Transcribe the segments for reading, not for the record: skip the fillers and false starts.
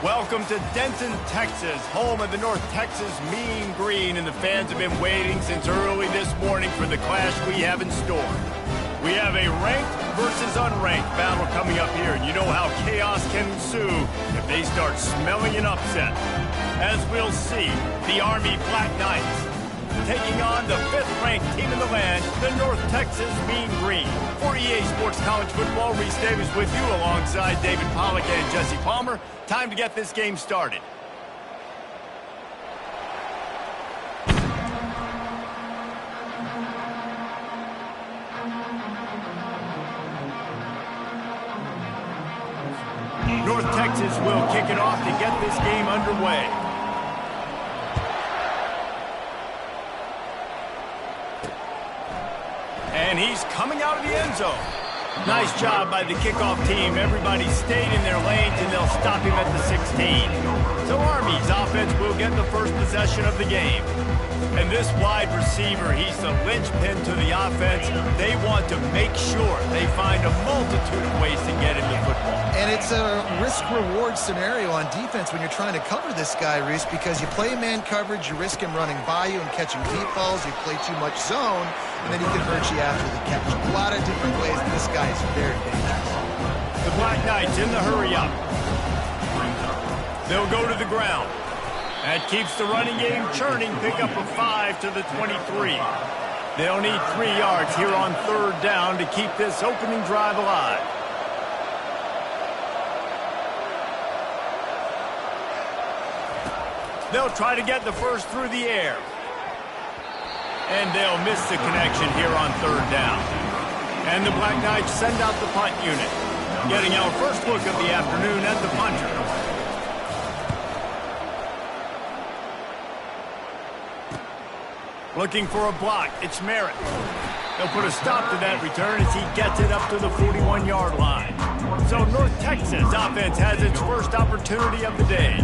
Welcome to Denton, Texas, home of the North Texas Mean Green, and the fans have been waiting since early this morning for the clash we have in store. We have a ranked versus unranked battle coming up here, and you know how chaos can ensue if they start smelling an upset. As we'll see, the Army Black Knights taking on the 5th-ranked team in the land, the North Texas Mean Green. For EA Sports College Football, Reese Davis with you alongside David Pollack and Jesse Palmer. Time to get this game started. North Texas will kick it off to get this game underway. And he's coming out of the end zone. Nice job by the kickoff team. Everybody stayed in their lanes, and they'll stop him at the 16. So Army's offense will get the first possession of the game. And this wide receiver, he's the linchpin to the offense. They want to make sure they find a multitude of ways to get him the football. And it's a risk-reward scenario on defense when you're trying to cover this guy, Reese, because you play man coverage, you risk him running by you and catching deep balls. You play too much zone, and then he can hurt you after the catch. A lot of different ways, and this guy is very dangerous. The Black Knights in the hurry-up. They'll go to the ground. That keeps the running game churning. Pick up a 5 to the 23. They'll need 3 yards here on 3rd down to keep this opening drive alive. They'll try to get the first through the air. And they'll miss the connection here on 3rd down. And the Black Knights send out the punt unit. Getting our first look of the afternoon at the punter. Looking for a block. It's Merritt. They'll put a stop to that return as he gets it up to the 41-yard line. So North Texas offense has its first opportunity of the day.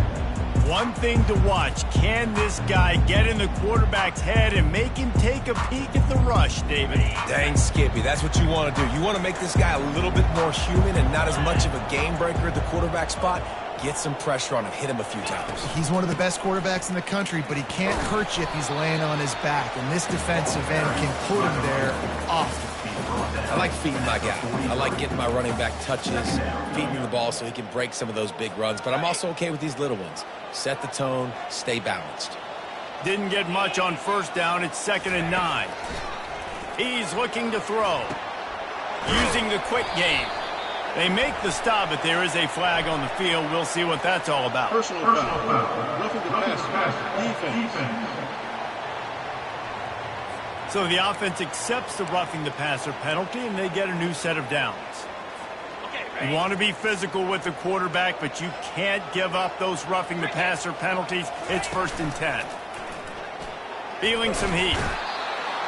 One thing to watch, can this guy get in the quarterback's head and make him take a peek at the rush, David? Dang, Skippy, that's what you want to do. You want to make this guy a little bit more human and not as much of a game breaker at the quarterback spot. Get some pressure on him, hit him a few times. He's one of the best quarterbacks in the country, but he can't hurt you if he's laying on his back, and this defensive end can put him there off the field. I like feeding my guy. I like getting my running back touches, feeding him the ball so he can break some of those big runs, but I'm also okay with these little ones. Set the tone, stay balanced. Didn't get much on 1st down. It's 2nd and 9. He's looking to throw. Using the quick game. They make the stop, but there is a flag on the field. We'll see what that's all about. Personal foul. Roughing the passer. Defense. So the offense accepts the roughing the passer penalty, and they get a new set of downs. You want to be physical with the quarterback, but you can't give up those roughing the passer penalties. It's 1st and 10. Feeling some heat.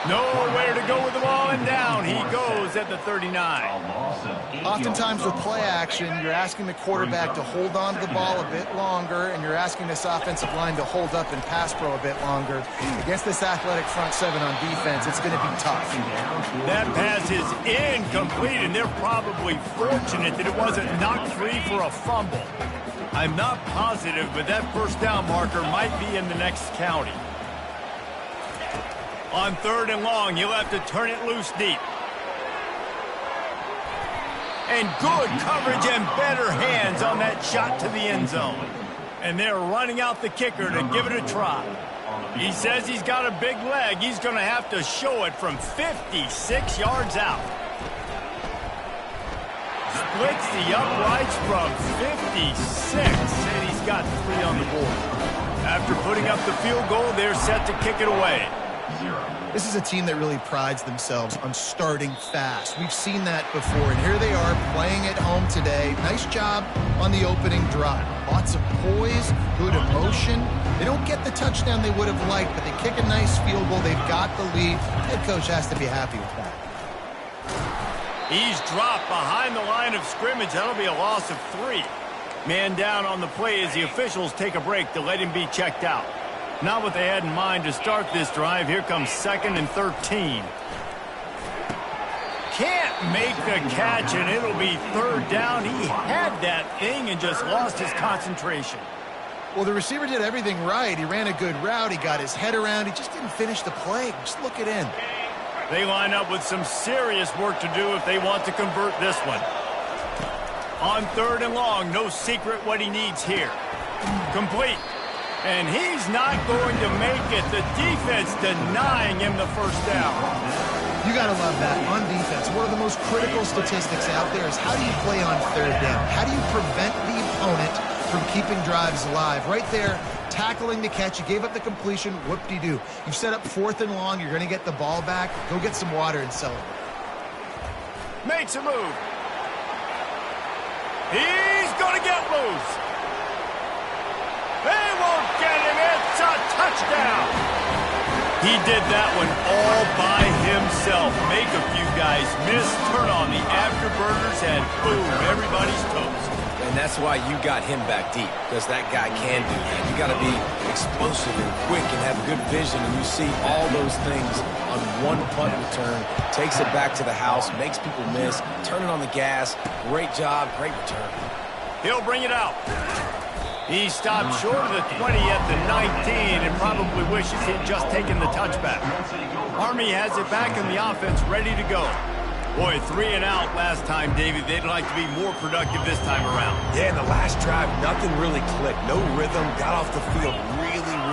Nowhere to go with the ball, and down he goes at the 39. Oftentimes with play action, you're asking the quarterback to hold on to the ball a bit longer, and you're asking this offensive line to hold up and pass pro a bit longer. Against this athletic front 7 on defense, it's going to be tough. That pass is incomplete, and they're probably fortunate that it wasn't knocked free for a fumble. I'm not positive, but that 1st down marker might be in the next county. On 3rd and long, he'll have to turn it loose deep. And good coverage and better hands on that shot to the end zone. And they're running out the kicker to give it a try. He says he's got a big leg. He's going to have to show it from 56 yards out. Splits the uprights from 56, and he's got 3 on the board. After putting up the field goal, they're set to kick it away. This is a team that really prides themselves on starting fast. We've seen that before, and here they are playing at home today. Nice job on the opening drive. Lots of poise, good emotion. They don't get the touchdown they would have liked, but they kick a nice field goal. They've got the lead. Head coach has to be happy with that. He's dropped behind the line of scrimmage. That'll be a loss of 3. Man down on the play as the officials take a break to let him be checked out. Not what they had in mind to start this drive. Here comes 2nd and 13. can't make the catch, and it'll be third down. He had that thing and just lost his concentration. Well, the receiver did everything right. He ran a good route. He got his head around. He just didn't finish the play. Just look it in. They line up with some serious work to do if they want to convert this one. On third and long, no secret what he needs here. Complete. And he's not going to make it. The defense denying him the first down. You got to love that on defense. One of the most critical statistics out there is how do you play on third down? How do you prevent the opponent from keeping drives alive? Right there, tackling the catch. You gave up the completion. Whoop-de-doo. You've set up fourth and long. You're going to get the ball back. Go get some water and celebrate. Makes a move. He's going to get loose. They won't get him. It's a touchdown. He did that one all by himself. Make a few guys miss, turn on the afterburners, and boom, everybody's toast. And that's why you got him back deep, because that guy can do that. You got to be explosive and quick and have good vision, and you see all those things on one punt return. Takes it back to the house, makes people miss, turning on the gas. Great job, great return. He'll bring it out. He stopped short of the 20 at the 19 and probably wishes he'd just taken the touchback. Army has it back in the offense, ready to go. Boy, 3 and out last time, Davey. They'd like to be more productive this time around. Yeah, in the last drive, nothing really clicked. No rhythm, got off the field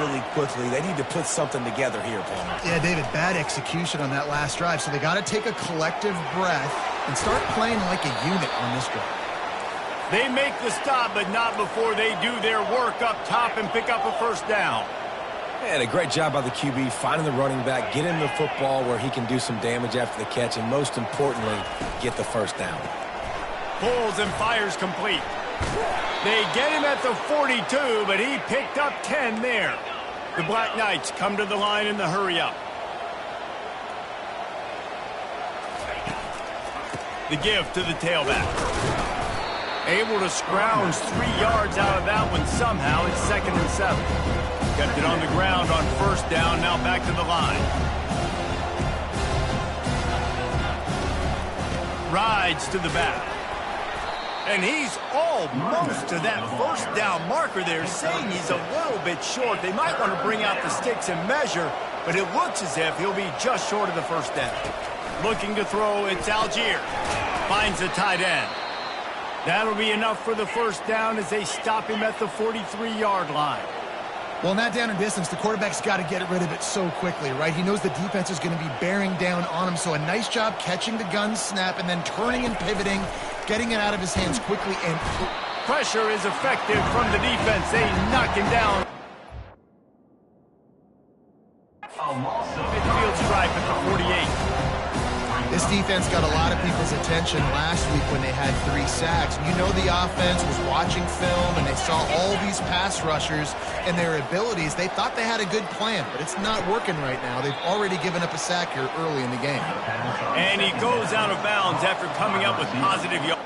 really quickly. They need to put something together here, Palmer. Yeah, David, bad execution on that last drive, so they got to take a collective breath and start playing like a unit on this drive. They make the stop, but not before they do their work up top and pick up a first down. And a great job by the QB, finding the running back, get him the football where he can do some damage after the catch, and most importantly, get the first down. Pulls and fires complete. They get him at the 42, but he picked up 10 there. The Black Knights come to the line in the hurry-up. The give to the tailback. Able to scrounge 3 yards out of that one somehow. It's 2nd and 7. Kept it on the ground on first down. Now back to the line. Rides to the back. And he's almost to that first down marker there, saying he's a little bit short. They might want to bring out the sticks and measure, but it looks as if he'll be just short of the first down. Looking to throw, it's Algier. Finds a tight end. That'll be enough for the first down as they stop him at the 43-yard line. Well, in that down and distance, the quarterback's got to get rid of it so quickly, right? He knows the defense is going to be bearing down on him, so a nice job catching the gun snap and then turning and pivoting, getting it out of his hands quickly. And pressure is effective from the defense. They knock him down. Midfield stripe at the 48. This defense got a lot of people's attention last week when they had 3 sacks. You know the offense was watching film, and they saw all these pass rushers and their abilities. They thought they had a good plan, but it's not working right now. They've already given up a sack here early in the game. And he goes out of bounds after coming up with positive yards.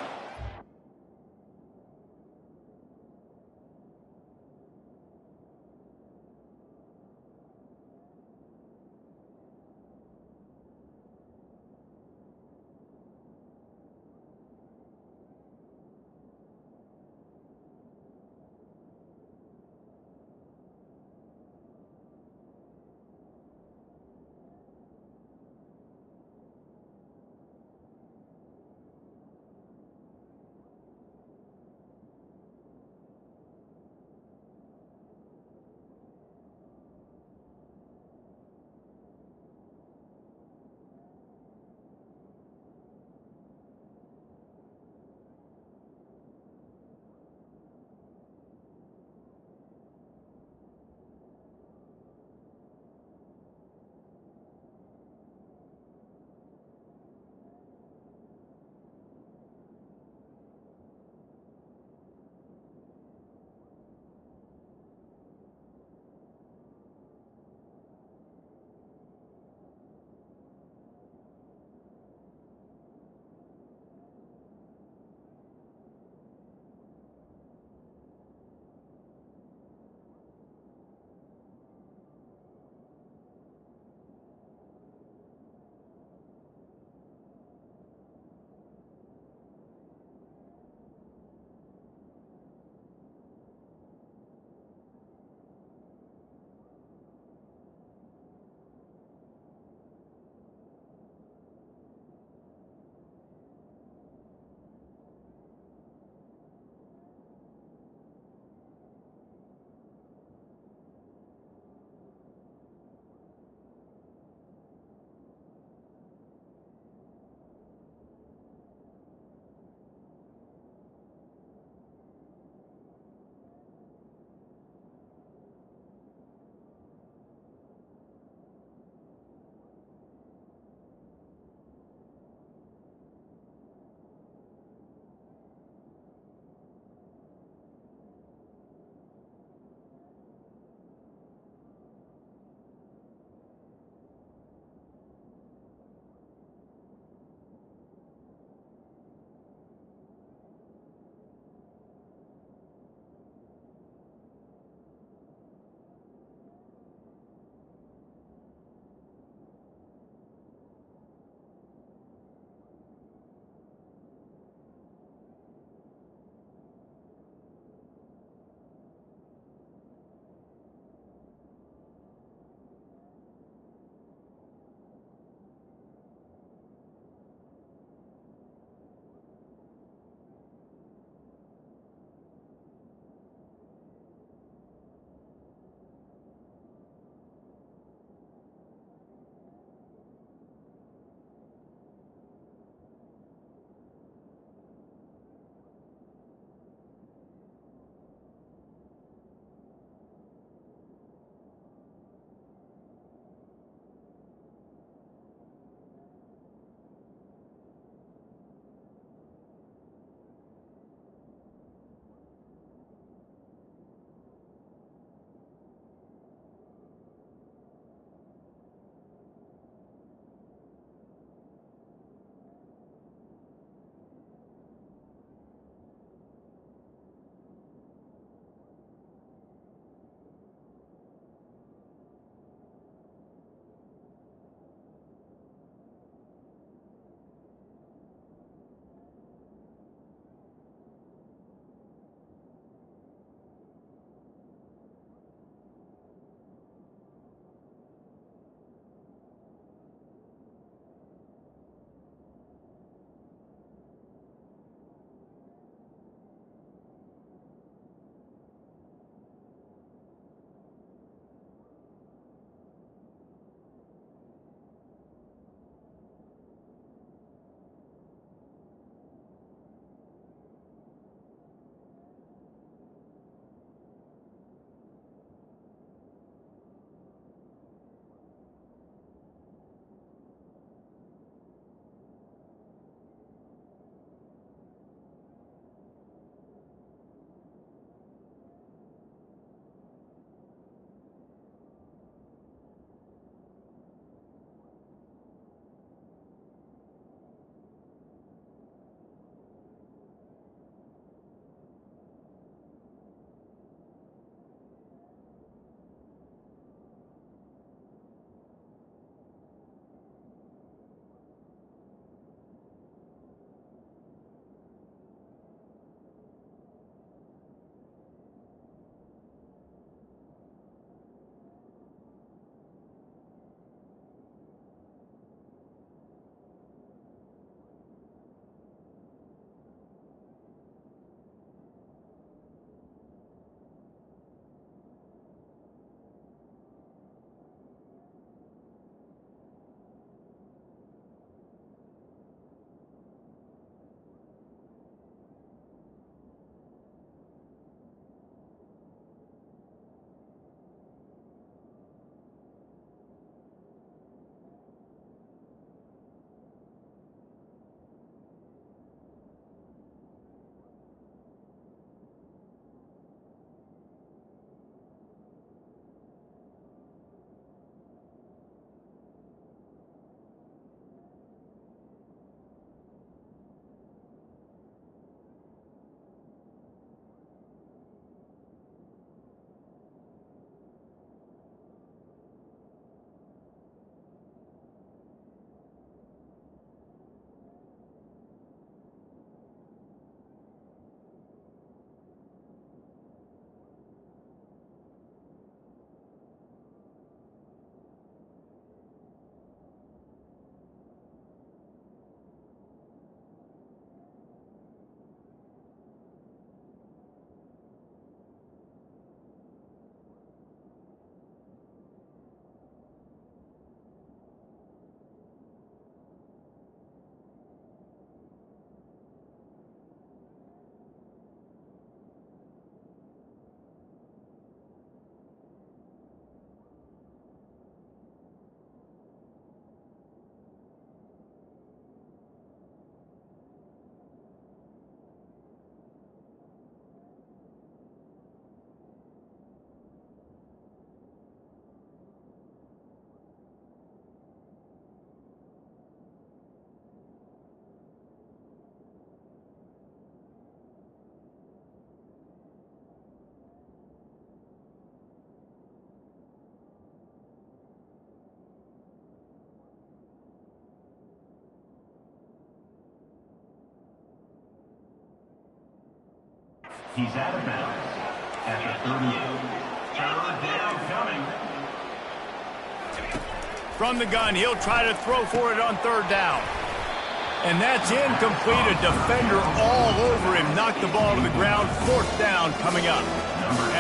He's out of bounds after 38. Third down coming. From the gun, he'll try to throw for it on third down. And that's incomplete. A defender all over him. Knocked the ball to the ground. Fourth down coming up.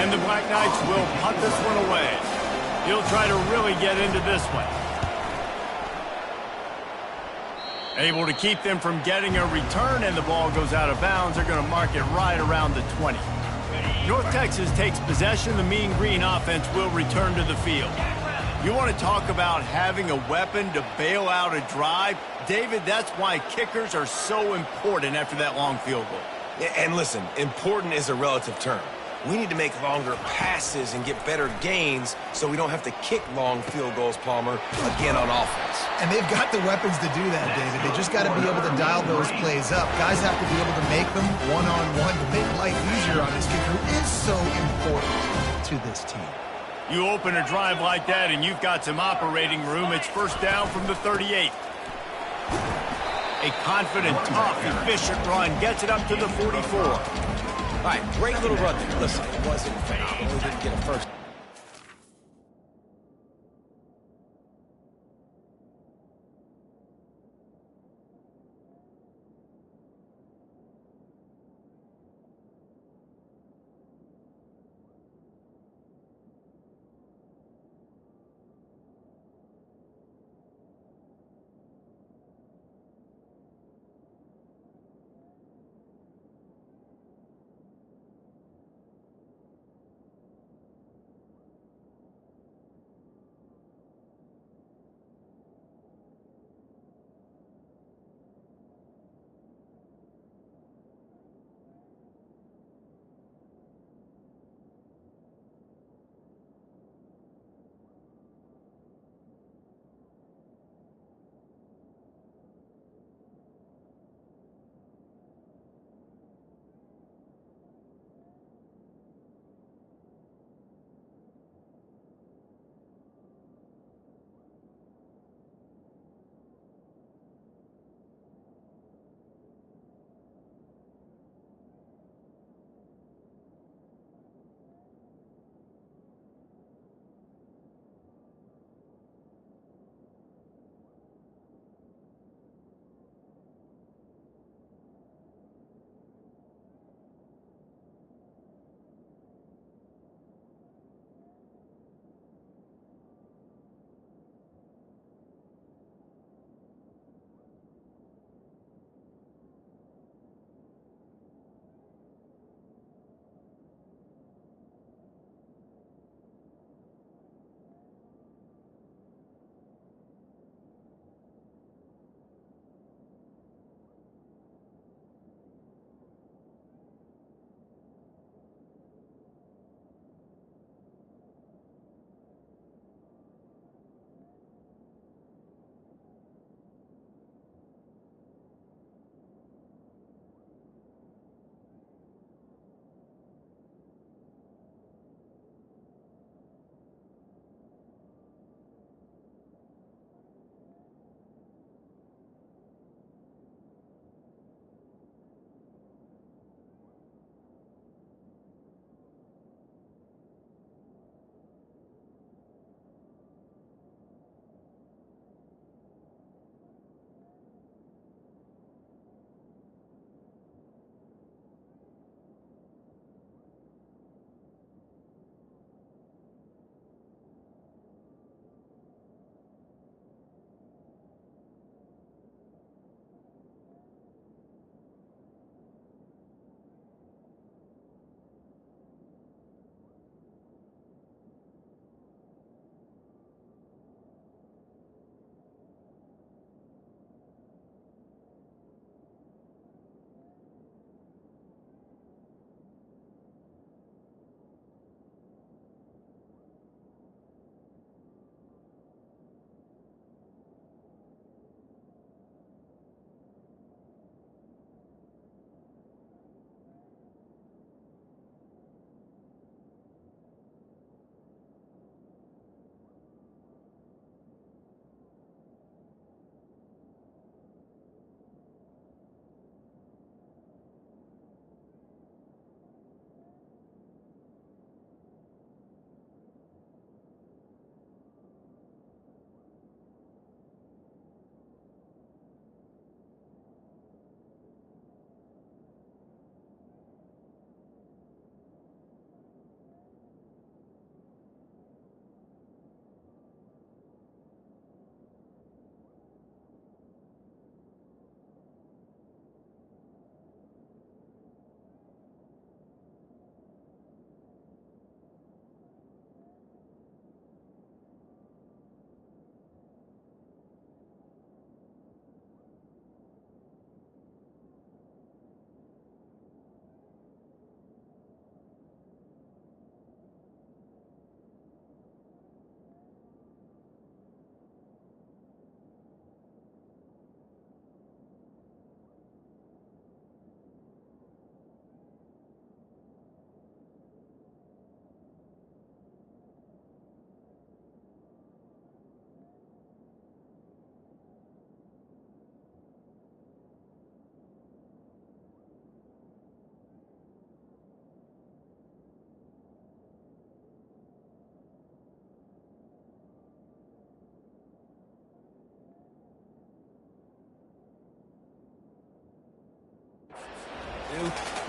And the Black Knights will punt this one away. He'll try to really get into this one. Able to keep them from getting a return, and the ball goes out of bounds. They're going to mark it right around the 20. North Texas takes possession. The Mean Green offense will return to the field. You want to talk about having a weapon to bail out a drive? David, that's why kickers are so important after that long field goal. Yeah, and listen, important is a relative term. We need to make longer passes and get better gains so we don't have to kick long field goals, Palmer, again on offense. And they've got the weapons to do that, David. They just got to be able to dial those plays up. Guys have to be able to make them one-on-one to make life easier on this kicker, who is so important to this team. You open a drive like that and you've got some operating room. It's first down from the 38. A confident, tough, efficient run gets it up to the 44. All right, great little run there. Listen, it wasn't phenomenal. We didn't get a first.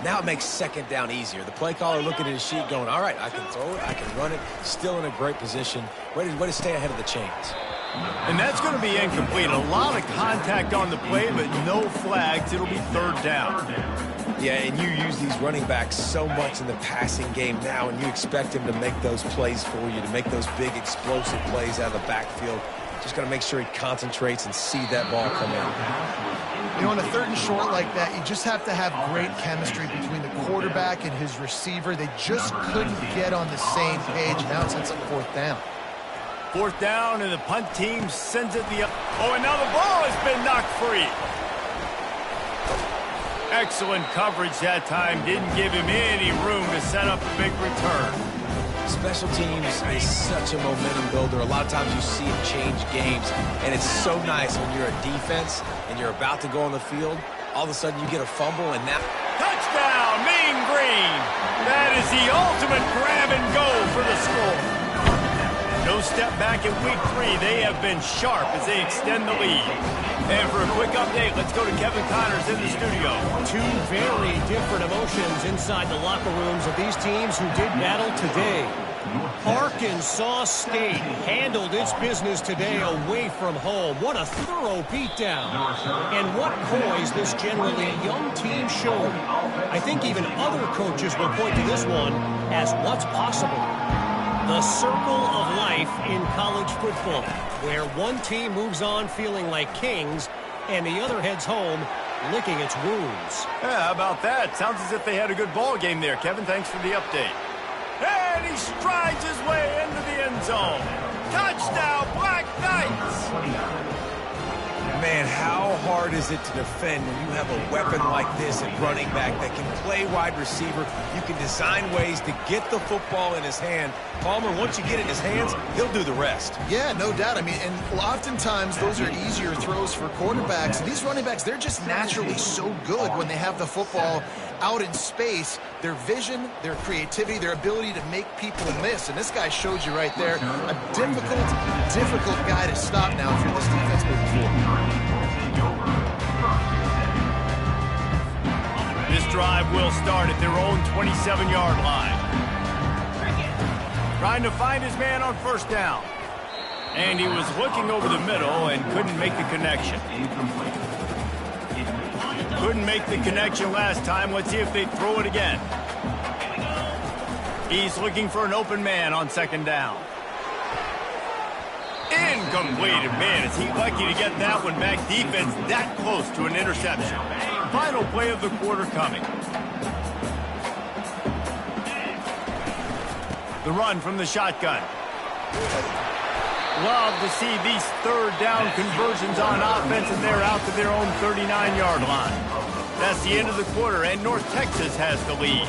Now it makes second down easier. The play caller looking at his sheet going, all right, I can throw it, I can run it, still in a great position, ready to stay ahead of the chains. And that's going to be incomplete. A lot of contact on the play, but no flags. It'll be third down. Yeah, and you use these running backs so much in the passing game now, and you expect him to make those plays for you, to make those big explosive plays out of the backfield. Just got to make sure he concentrates and see that ball come in. You know, on a third and short like that, you just have to have great chemistry between the quarterback and his receiver. They just couldn't get on the same page. Now it sets up fourth down. Fourth down, and the punt team sends it the... Oh, and now the ball has been knocked free. Excellent coverage that time. Didn't give him any room to set up a big return. Special teams is such a momentum builder. A lot of times you see it change games, and it's so nice when you're a defense and you're about to go on the field. All of a sudden you get a fumble, and now... Touchdown, Mean Green! That is the ultimate grab and go for the score. No step back in week 3. They have been sharp as they extend the lead. And for a quick update, let's go to Kevin Connors in the studio. Two very different emotions inside the locker rooms of these teams who did battle today. Arkansas State handled its business today away from home. What a thorough beatdown. And what poise this generally young team showed. I think even other coaches will point to this one as what's possible. The circle of life in college football, where one team moves on feeling like kings and the other heads home licking its wounds. Yeah, how about that? Sounds as if they had a good ball game there. Kevin, thanks for the update. And he strides his way into the end zone. Touchdown, Black Knights! Man, how hard is it to defend when you have a weapon like this at running back that can play wide receiver? You can design ways to get the football in his hand. Palmer, once you get it in his hands, he'll do the rest. Yeah, no doubt. I mean, and oftentimes those are easier throws for quarterbacks. And these running backs, they're just naturally so good when they have the football out in space. Their vision, their creativity, their ability to make people miss. And this guy showed you right there. A difficult guy to stop now for this defense moving forward. This drive will start at their own 27-yard line. Trying to find his man on first down. And he was looking over the middle and couldn't make the connection. Couldn't make the connection last time. Let's see if they throw it again. He's looking for an open man on second down. Incomplete. Man, is he lucky to get that one back. Defense that close to an interception. Final play of the quarter coming. The run from the shotgun. Love to see these third down conversions on offense, and they're out to their own 39-yard line. That's the end of the quarter, and North Texas has the lead.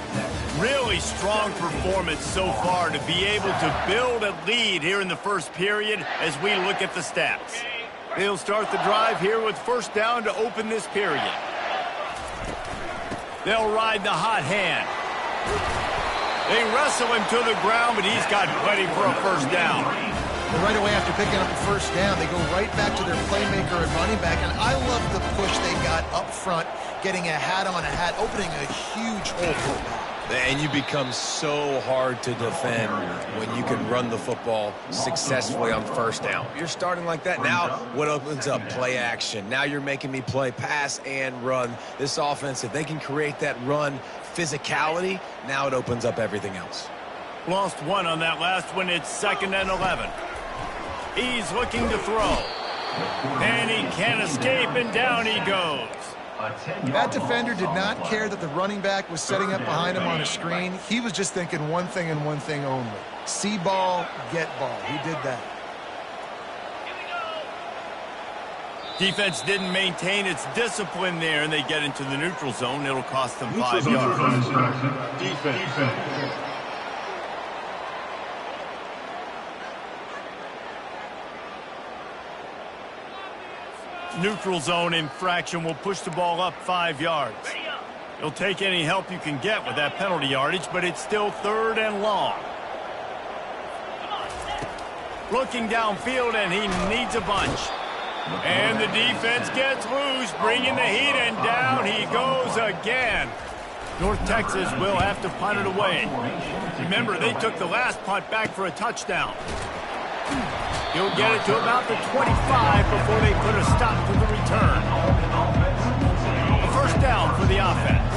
Really strong performance so far to be able to build a lead here in the first period as we look at the stats. They'll start the drive here with first down to open this period. They'll ride the hot hand. They wrestle him to the ground, but he's got plenty for a first down. Well, right away after picking up the first down, they go right back to their playmaker and running back. And I love the push they got up front, getting a hat on a hat, opening a huge hole for them. And you become so hard to defend when you can run the football successfully on first down. You're starting like that. Now what opens up? Play action. Now you're making me play pass and run. This offense, if they can create that run physicality, now it opens up everything else. Lost one on that last one. It's 2nd and 11. He's looking to throw. And he can't escape, and down he goes. That defender did not care that the running back was setting up behind him on a screen. He was just thinking one thing and one thing only. See ball, get ball. He did that. Defense didn't maintain its discipline there, and they get into the neutral zone. It'll cost them 5 yards. Defense. Neutral zone infraction will push the ball up 5 yards. You'll take any help you can get with that penalty yardage, but it's still 3rd and long. Looking downfield, and he needs a bunch. And the defense gets loose, bringing the heat, and down he goes again. North Texas will have to punt it away. Remember, they took the last punt back for a touchdown. He'll get it to about the 25 before they put a stop to the return. A first down for the offense.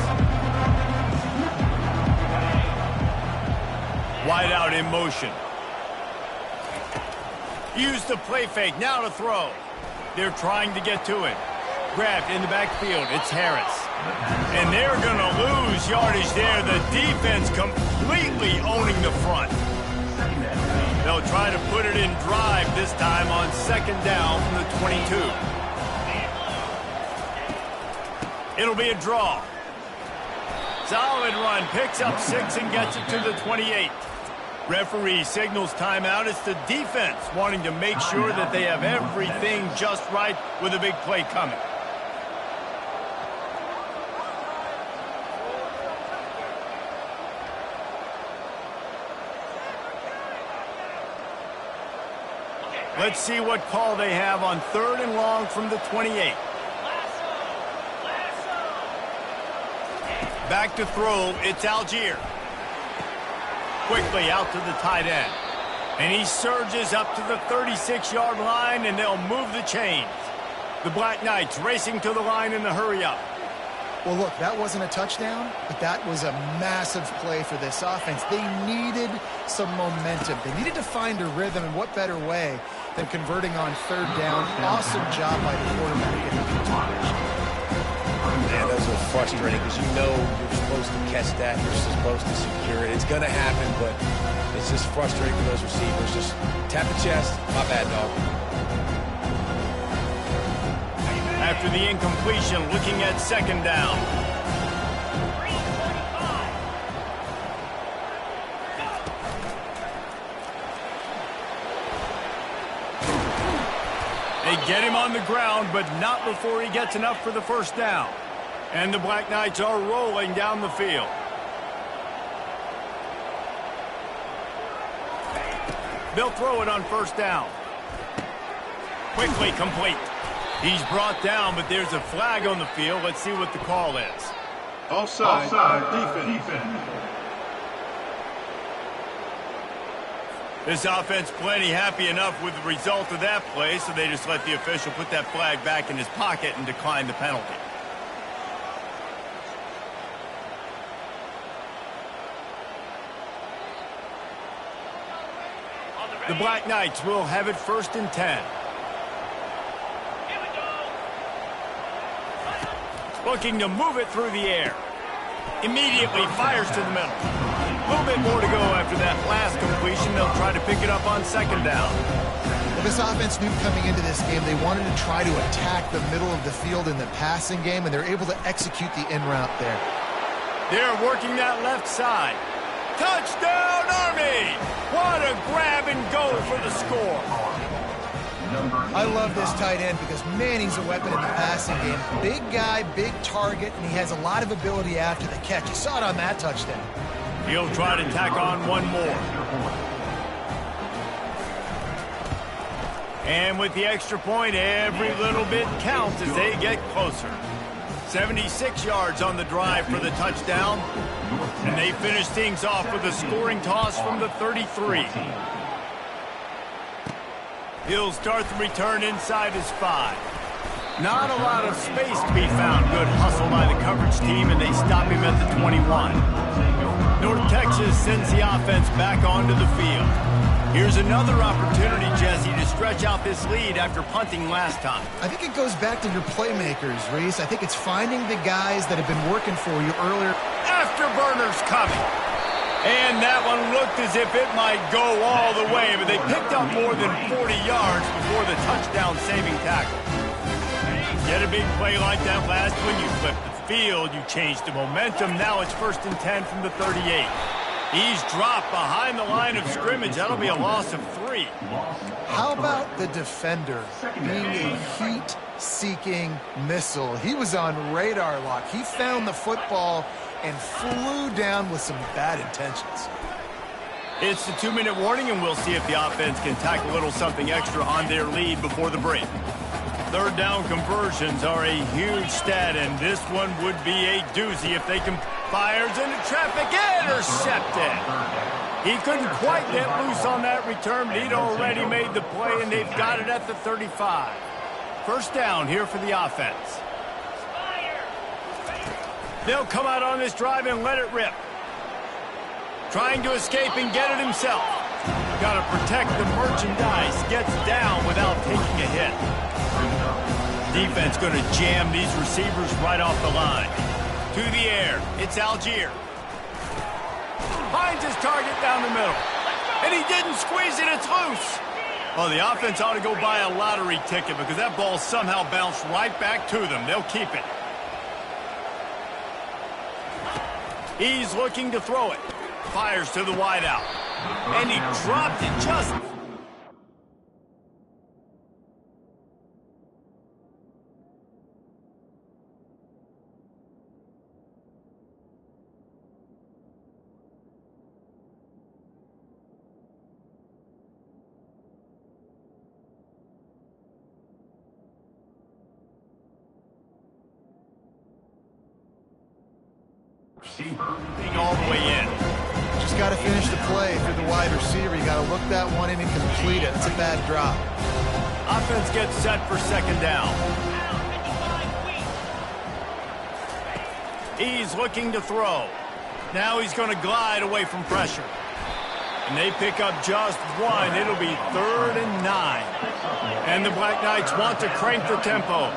Wide out in motion. Use the play fake, now to throw. They're trying to get to it. Grabbed in the backfield, it's Harris. And they're going to lose yardage there. The defense completely owning the front. They'll try to put it in drive this time on second down from the 22. It'll be a draw. Solid run, picks up 6 and gets it to the 28. Referee signals timeout. It's the defense wanting to make sure that they have everything just right with a big play coming. Let's see what call they have on 3rd and long from the 28. Back to throw, it's Algier. Quickly out to the tight end. And he surges up to the 36-yard line, and they'll move the chains. The Black Knights racing to the line in a hurry-up. Well, look, that wasn't a touchdown, but that was a massive play for this offense. They needed some momentum. They needed to find a rhythm, and what better way than converting on 3rd down. Awesome job by the quarterback. Man, those are frustrating because you know you're supposed to catch that. You're supposed to secure it. It's going to happen, but it's just frustrating for those receivers. Just tap the chest. My bad, dog. After the incompletion, looking at second down. They get him on the ground, but not before he gets enough for the first down. And the Black Knights are rolling down the field. They'll throw it on first down. Quickly complete. He's brought down, but there's a flag on the field. Let's see what the call is. Offside, defense. This offense plenty happy enough with the result of that play, so they just let the official put that flag back in his pocket and decline the penalty. The Black Knights will have it 1st and 10. Looking to move it through the air. Immediately fires to the middle. A little bit more to go after that last completion. They'll try to pick it up on second down. Well, this offense knew coming into this game they wanted to try to attack the middle of the field in the passing game, and they're able to execute the in route there. They're working that left side. Touchdown, Army! What a grab and go for the score. I love this tight end because, man, he's a weapon in the passing game. Big guy, big target, and he has a lot of ability after the catch. You saw it on that touchdown. He'll try to tack on one more. And with the extra point, every little bit counts as they get closer. 76 yards on the drive for the touchdown. And they finish things off with a scoring toss from the 33. He'll start the return inside his 5. Not a lot of space to be found. Good hustle by the coverage team, and they stop him at the 21. North Texas sends the offense back onto the field. Here's another opportunity, Jesse, to stretch out this lead after punting last time. I think it goes back to your playmakers, Reese. I think it's finding the guys that have been working for you earlier. Afterburners coming. And that one looked as if it might go all the way, but they picked up more than 40 yards before the touchdown-saving tackle. Get a big play like that last one, you flip the field, you change the momentum. Now it's 1st and 10 from the 38. He's dropped behind the line of scrimmage. That'll be a loss of 3. How about the defender being a heat-seeking missile? He was on radar lock. He found the football and flew down with some bad intentions. It's the 2-minute warning, and we'll see if the offense can tack a little something extra on their lead before the break. 3rd down conversions are a huge stat, and this one would be a doozy if they can Fires into traffic, intercepted. He couldn't quite get loose on that return, but he'd already made the play, and they've got it at the 35. First down here for the offense. They'll come out on this drive and let it rip. Trying to escape and get it himself. Got to protect the merchandise. Gets down without taking a hit. Defense going to jam these receivers right off the line. To the air. It's Algier. Finds his target down the middle. And he didn't squeeze it. It's loose. Well, the offense ought to go buy a lottery ticket because that ball somehow bounced right back to them. They'll keep it. He's looking to throw it. Fires to the wideout. And he dropped it just... all the way in. Just got to finish the play for the wide receiver. You got to look that one in and complete it. It's a bad drop. Offense gets set for second down. He's looking to throw. Now he's going to glide away from pressure. And they pick up just one. It'll be 3rd and 9. And the Black Knights want to crank the tempo.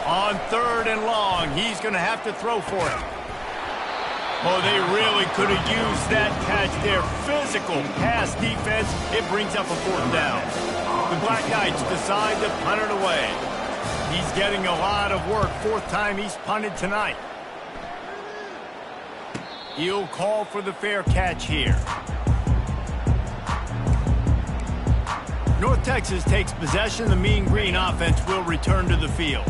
On 3rd and long, he's going to have to throw for it. Oh, they really could have used that catch there. Physical pass defense. It brings up a 4th down. The Black Knights decide to punt it away. He's getting a lot of work. 4th time he's punted tonight. He'll call for the fair catch here. North Texas takes possession. The Mean Green offense will return to the field.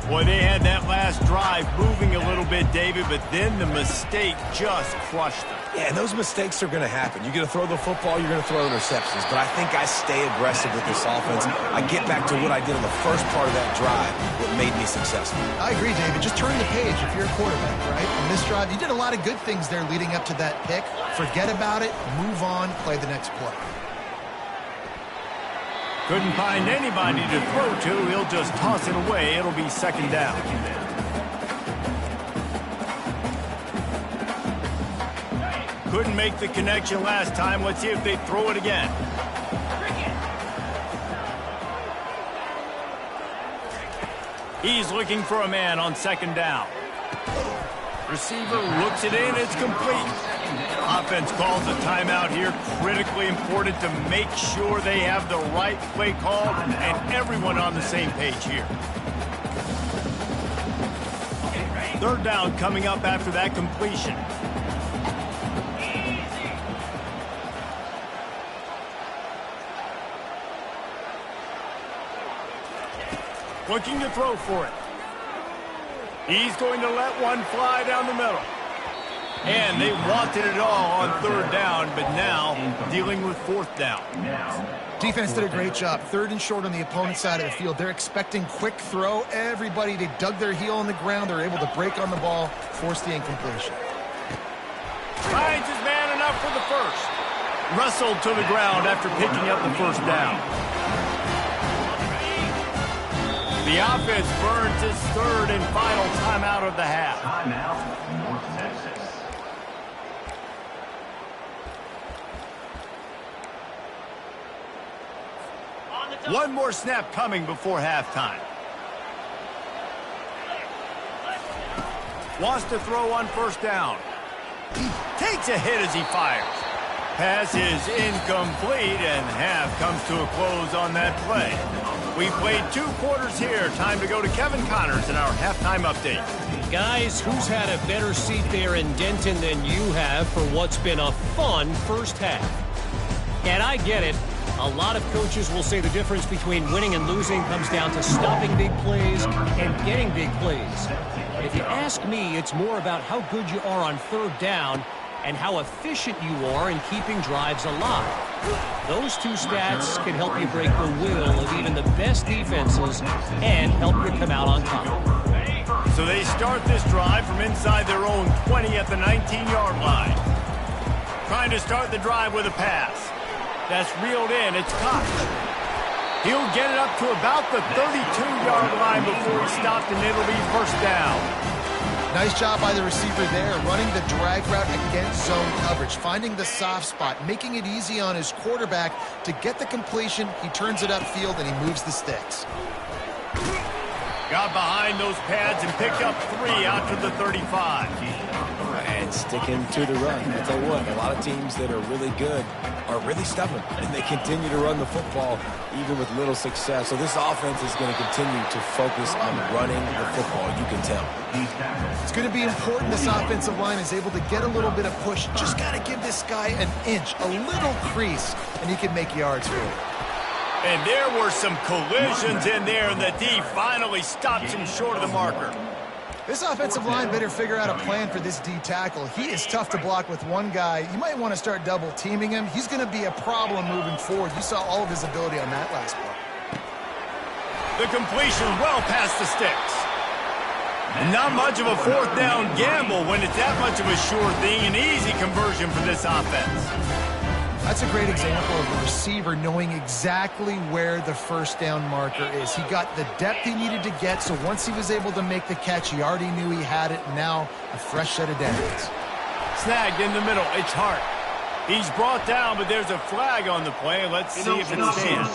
Boy, they had that last drive moving a little bit, David, but then the mistake just crushed them. Yeah, and those mistakes are going to happen. You're going to throw the football, you're going to throw interceptions. But I think I stay aggressive with this offense. I get back to what I did on the first part of that drive, what made me successful. I agree, David. Just turn the page if you're a quarterback, right? On this drive, you did a lot of good things there leading up to that pick. Forget about it, move on, play the next play. Couldn't find anybody to throw to. He'll just toss it away. It'll be second down. Couldn't make the connection last time. Let's see if they throw it again. He's looking for a man on second down. Receiver looks it in. It's complete. Offense calls a timeout here. Critically important to make sure they have the right play call and everyone on the same page here. 3rd down coming up after that completion. Looking to throw for it. He's going to let one fly down the middle. And they wanted it all on 3rd down, but now dealing with 4th down. Defense did a great job. 3rd and short on the opponent's side of the field. They're expecting quick throw. Everybody, they dug their heel on the ground. They're able to break on the ball, force the incompletion. Finds his man enough for the first. Wrestled to the ground after picking up the 1st down. The offense burns its 3rd and final timeout of the half. Timeout, North Texas. One more snap coming before halftime. Wants to throw on 1st down. Takes a hit as he fires. Pass is incomplete, and half comes to a close on that play. We played 2 quarters here. Time to go to Kevin Connors in our halftime update. Guys, who's had a better seat there in Denton than you have for what's been a fun first half? And I get it. A lot of coaches will say the difference between winning and losing comes down to stopping big plays and getting big plays. But if you ask me, it's more about how good you are on 3rd down and how efficient you are in keeping drives alive. Those 2 stats can help you break the will of even the best defenses and help you come out on top. So they start this drive from inside their own 20 at the 19-yard line. Trying to start the drive with a pass. That's reeled in. It's caught. He'll get it up to about the 32-yard line before he's stopped, and it'll be first down. Nice job by the receiver there, running the drag route against zone coverage, finding the soft spot, making it easy on his quarterback to get the completion. He turns it upfield, and he moves the sticks. Got behind those pads and picked up 3 out to the 35. And sticking to the run. I'll tell you what, a lot of teams that are really good are really stubborn, and they continue to run the football even with little success. So this offense is going to continue to focus on running the football, you can tell. It's going to be important this offensive line is able to get a little bit of push. Just got to give this guy an inch, a little crease, and he can make yards for it. And there were some collisions in there, and the D finally stops him short of the marker. This offensive line better figure out a plan for this D tackle. He is tough to block with one guy. You might want to start double teaming him. He's going to be a problem moving forward. You saw all of his ability on that last play. The completion well past the sticks. And not much of a fourth down gamble when it's that much of a sure thing. An easy conversion for this offense. That's a great example of a receiver knowing exactly where the first down marker is. He got the depth he needed to get, so once he was able to make the catch, he already knew he had it, and now a fresh set of downs. Snagged in the middle. It's Hart. He's brought down, but there's a flag on the play. Let's see if it stands.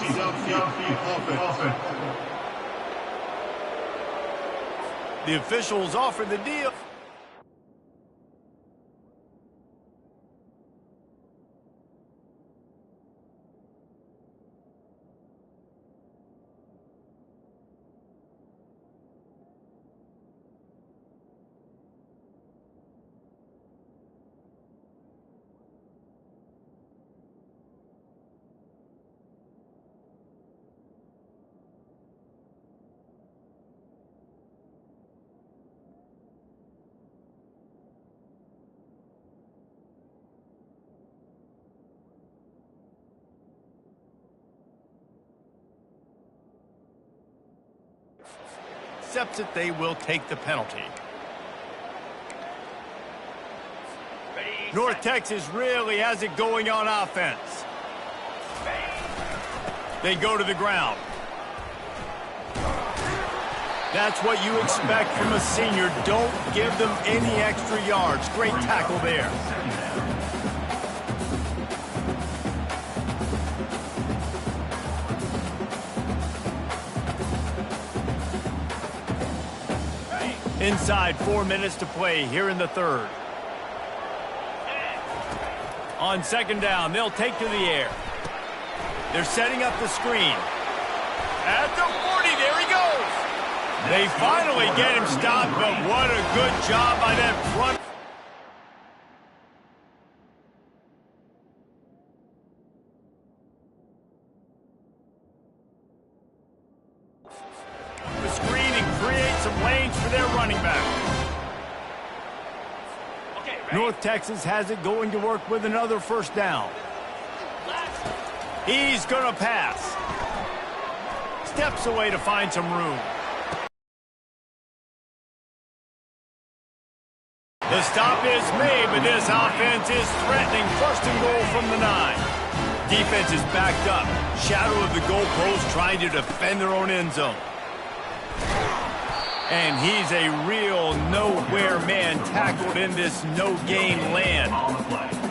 The officials offered the deal. Accepts it, they will take the penalty. North Texas really has it going on offense. They go to the ground. That's what you expect from a senior. Don't give them any extra yards. Great tackle there. Inside 4 minutes to play here in the third. On second down, they'll take to the air. They're setting up the screen. At the 40, there he goes. They finally get him stopped, but what a good job by that front. The screen and create some lanes for their running back. North Texas has it going to work with another first down. He's going to pass. Steps away to find some room. The stop is made, but this offense is threatening. First and goal from the 9. Defense is backed up. Shadow of the goalpost trying to defend their own end zone. And he's a real nowhere man tackled in this no-gain land.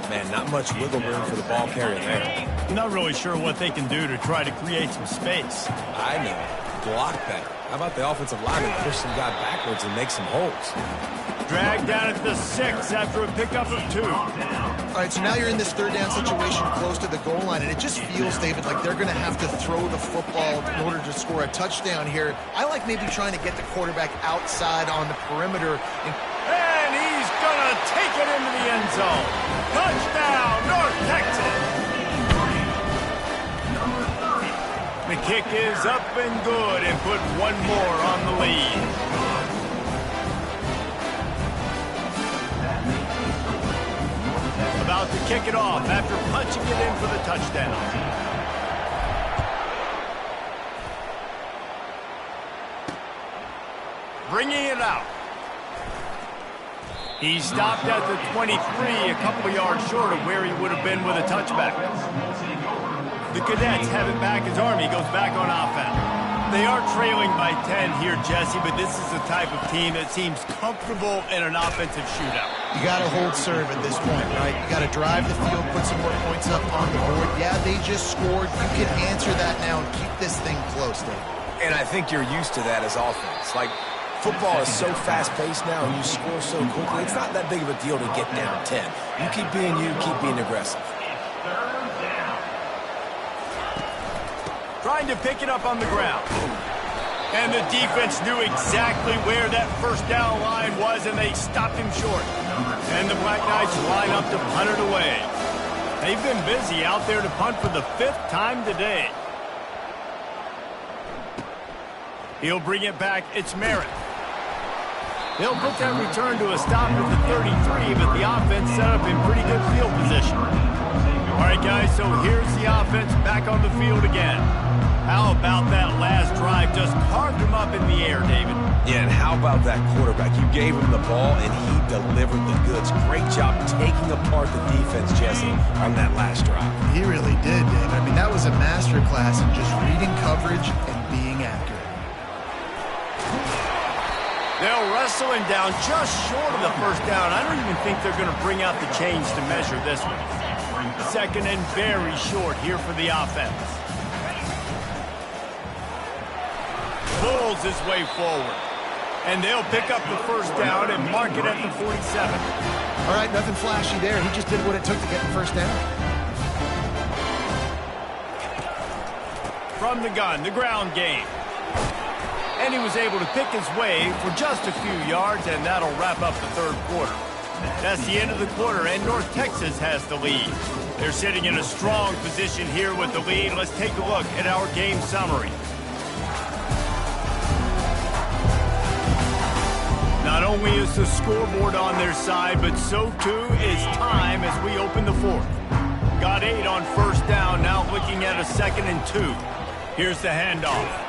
Man, not much wiggle room for the ball carrier there. I'm not really sure what they can do to try to create some space. I know. Block better. How about the offensive lineman push some guy backwards and make some holes? Dragged down at the 6 after a pickup of 2. All right, so now you're in this third down situation close to the goal line, and it just feels, David, like they're going to have to throw the football in order to score a touchdown here. I like maybe trying to get the quarterback outside on the perimeter. And he's going to take it into the end zone. Touchdown, North Texas. The kick is up and good and put one more on the lead. About to kick it off after punching it in for the touchdown. Bringing it out. He stopped at the 23, a couple yards short of where he would have been with a touchback. The Cadets have it back as Army goes back on offense. They are trailing by 10 here, Jesse, but this is the type of team that seems comfortable in an offensive shootout. You got to hold serve at this point, right? You got to drive the field, put some more points up on the board. Yeah, they just scored. You can answer that now and keep this thing close, Dave. And I think you're used to that as offense. Like, football is so fast-paced now and you score so quickly, it's not that big of a deal to get down 10. You keep being you, keep being aggressive. Trying to pick it up on the ground. And the defense knew exactly where that first down line was, and they stopped him short. And the Black Knights line up to punt it away. They've been busy out there to punt for the 5th time today. He'll bring it back. It's Merritt. They'll put that return to a stop at the 33, but the offense set up in pretty good field position. All right, guys, so here's the offense back on the field again. How about that last drive? Just carved him up in the air, David. Yeah, and how about that quarterback? You gave him the ball, and he delivered the goods. Great job taking apart the defense, Jesse, on that last drive. He really did, David. I mean, that was a masterclass in just reading coverage and being accurate. They'll wrestle him down just short of the first down. I don't even think they're going to bring out the chains to measure this one. Second and very short here for the offense. Pulls his way forward. And they'll pick up the first down and mark it at the 47. All right, nothing flashy there. He just did what it took to get the first down. From the gun, the ground game. And he was able to pick his way for just a few yards, and that'll wrap up the third quarter. That's the end of the quarter, and North Texas has the lead. They're sitting in a strong position here with the lead. Let's take a look at our game summary. Not only is the scoreboard on their side, but so too is time as we open the fourth. Got 8 on first down, now looking at a 2nd and 2. Here's the handoff.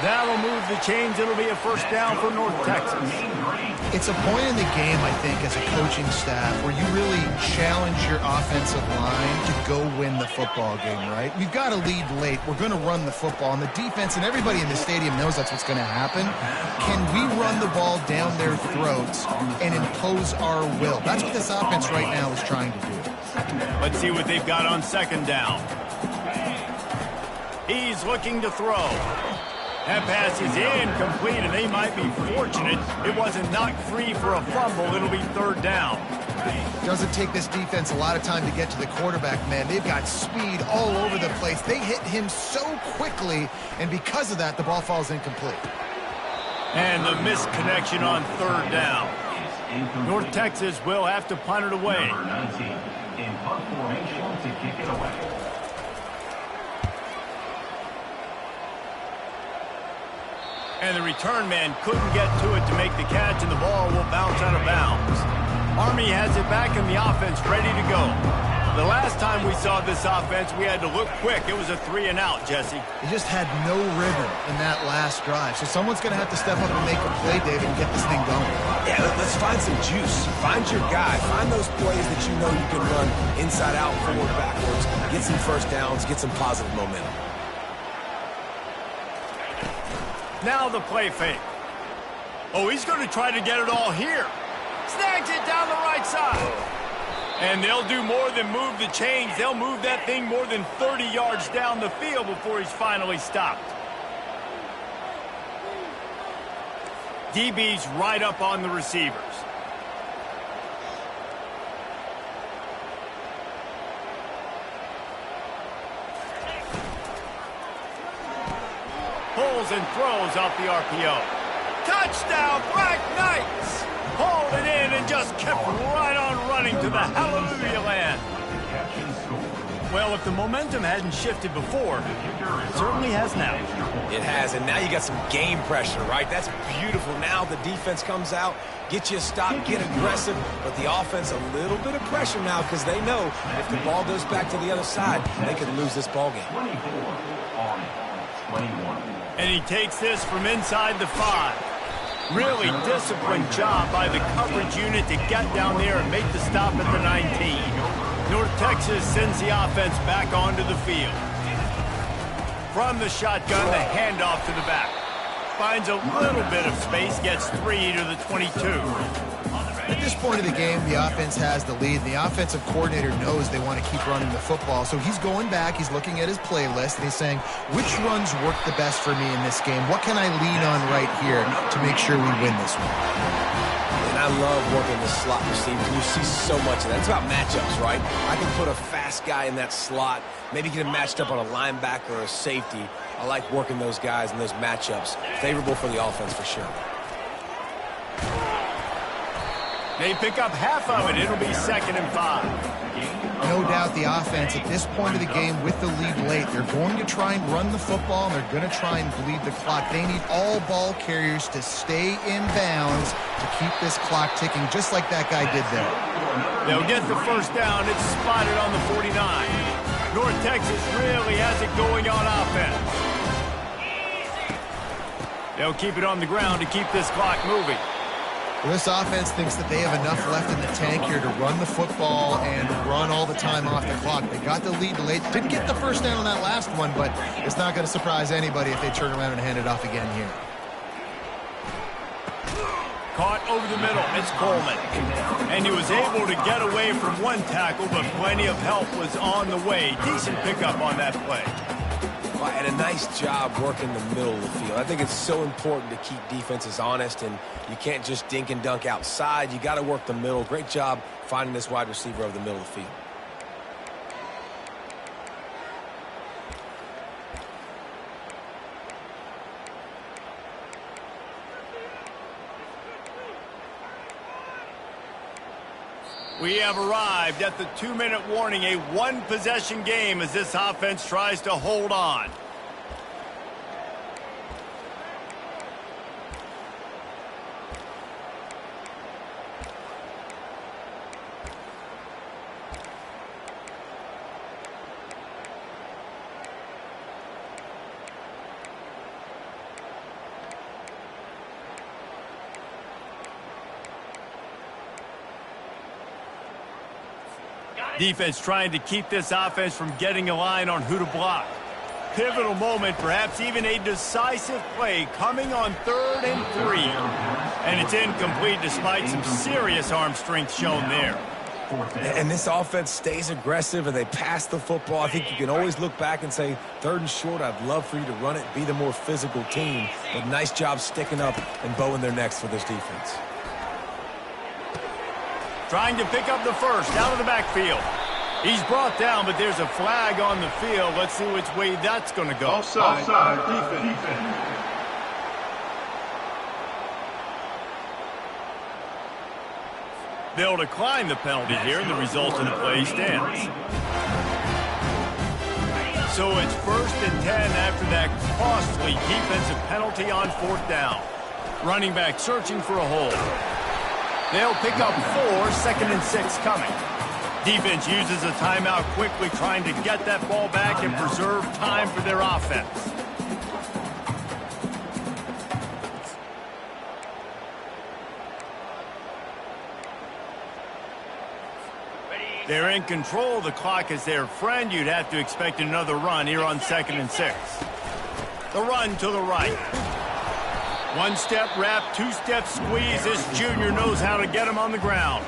That'll move the chains. It'll be a first down for North Texas. It's a point in the game, I think, as a coaching staff where you really challenge your offensive line to go win the football game, right? We've got to lead late. We're going to run the football. And the defense and everybody in the stadium knows that's what's going to happen. Can we run the ball down their throats and impose our will? That's what this offense right now is trying to do. Let's see what they've got on second down. He's looking to throw. That pass is incomplete, and they might be fortunate it wasn't knocked free for a fumble. It'll be third down. Doesn't take this defense a lot of time to get to the quarterback, man. They've got speed all over the place. They hit him so quickly, and because of that, the ball falls incomplete. And the missed connection on third down. North Texas will have to punt it away. Number 19 in punt formation to kick it away. And the return man couldn't get to it to make the catch, and the ball will bounce out of bounds. Army has it back in the offense, ready to go. The last time we saw this offense, we had to look quick. It was a 3-and-out, Jesse. They just had no rhythm in that last drive. So someone's going to have to step up and make a play, David, and get this thing going. Yeah, let's find some juice. Find your guy. Find those plays that you know you can run inside out, forward, backwards. Get some first downs. Get some positive momentum. Now the play fake. Oh, he's going to try to get it all here. Snags it down the right side. And they'll do more than move the chains. They'll move that thing more than 30 yards down the field before he's finally stopped. DB's right up on the receivers. Pulls and throws off the RPO. Touchdown, Black Knights! Pulled it in and just kept right on running to the hallelujah land. Well, if the momentum hadn't shifted before, it certainly has now. It has, and now you got some game pressure, right? That's beautiful. Now the defense comes out, get you a stop, get aggressive, but the offense a little bit of pressure now because they know if the ball goes back to the other side, they could lose this ball game. 24 on 21. And he takes this from inside the 5. Really disciplined job by the coverage unit to get down there and make the stop at the 19. North Texas sends the offense back onto the field. From the shotgun, the handoff to the back. Finds a little bit of space, gets 3 to the 22. At this point of the game, the offense has the lead. The offensive coordinator knows they want to keep running the football. So he's going back, he's looking at his playlist, and he's saying, which runs work the best for me in this game? What can I lean on right here to make sure we win this one? And I love working the slot receiver. You see so much of that. It's about matchups, right? I can put a fast guy in that slot, maybe get him matched up on a linebacker or a safety. I like working those guys in those matchups. Favorable for the offense for sure. They pick up half of it. It'll be 2nd and 5. No doubt the offense at this point of the game with the lead late, they're going to try and run the football, and they're going to try and bleed the clock. They need all ball carriers to stay in bounds to keep this clock ticking, just like that guy did there. They'll get the first down. It's spotted on the 49. North Texas really has it going on offense. They'll keep it on the ground to keep this clock moving. Well, this offense thinks that they have enough left in the tank here to run the football and run all the time off the clock. They got the lead late. Didn't get the first down on that last one, but it's not going to surprise anybody if they turn around and hand it off again here. Caught over the middle. It's Coleman. And he was able to get away from one tackle, but plenty of help was on the way. Decent pickup on that play. And a nice job working the middle of the field. I think it's so important to keep defenses honest, and you can't just dink and dunk outside. You got to work the middle. Great job finding this wide receiver over the middle of the field. We have arrived at the 2-minute warning, a one-possession game as this offense tries to hold on. Defense trying to keep this offense from getting a line on who to block. Pivotal moment, perhaps even a decisive play coming on 3rd and 3. And it's incomplete despite some serious arm strength shown there. And this offense stays aggressive and they pass the football. I think you can always look back and say, 3rd and short, I'd love for you to run it, be the more physical team. But nice job sticking up and bowing their necks for this defense. Trying to pick up the first out of the backfield. He's brought down, but there's a flag on the field. Let's see which way that's going to go. Offside, defense. They'll decline the penalty here, and the result of the play stands. So it's 1st and 10 after that costly defensive penalty on 4th down. Running back searching for a hole. They'll pick up 4, 2nd and 6 coming. Defense uses a timeout quickly, trying to get that ball back and preserve time for their offense. They're in control. The clock is their friend. You'd have to expect another run here on 2nd and 6. The run to the right. 1-step wrap, 2-step squeeze. This junior knows how to get him on the ground.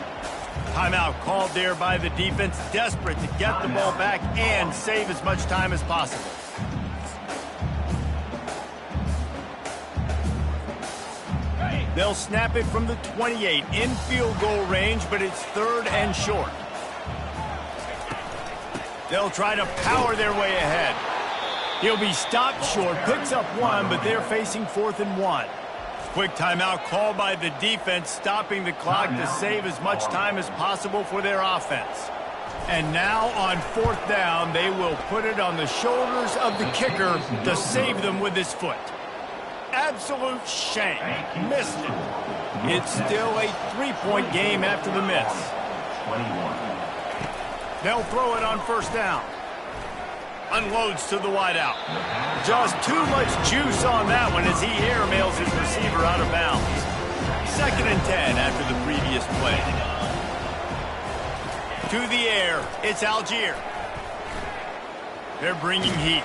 Timeout called there by the defense, desperate to get the ball back and save as much time as possible. They'll snap it from the 28 in field goal range, but it's 3rd and short. They'll try to power their way ahead. He'll be stopped short, picks up 1, but they're facing 4th and 1. Quick timeout called by the defense, stopping the clock to save as much time as possible for their offense. And now on 4th down, they will put it on the shoulders of the kicker to save them with his foot. Absolute shame. Missed it. It's still a 3-point game after the miss. They'll throw it on 1st down. Unloads to the wideout. Just too much juice on that one as he airmails his receiver out of bounds. 2nd and 10 after the previous play. To the air, it's Algier. They're bringing heat.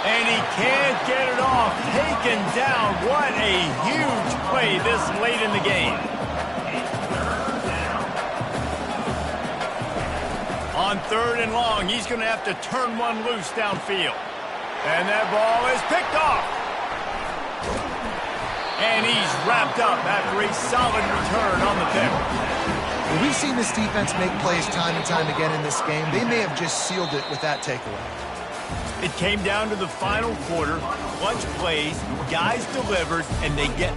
And he can't get it off. Taken down. What a huge play this late in the game. On 3rd and long, he's going to have to turn one loose downfield. And that ball is picked off. And he's wrapped up after a solid return on the pick. Well, we've seen this defense make plays time and time again in this game. They may have just sealed it with that takeaway. It came down to the final quarter. Clutch plays, guys delivered, and they get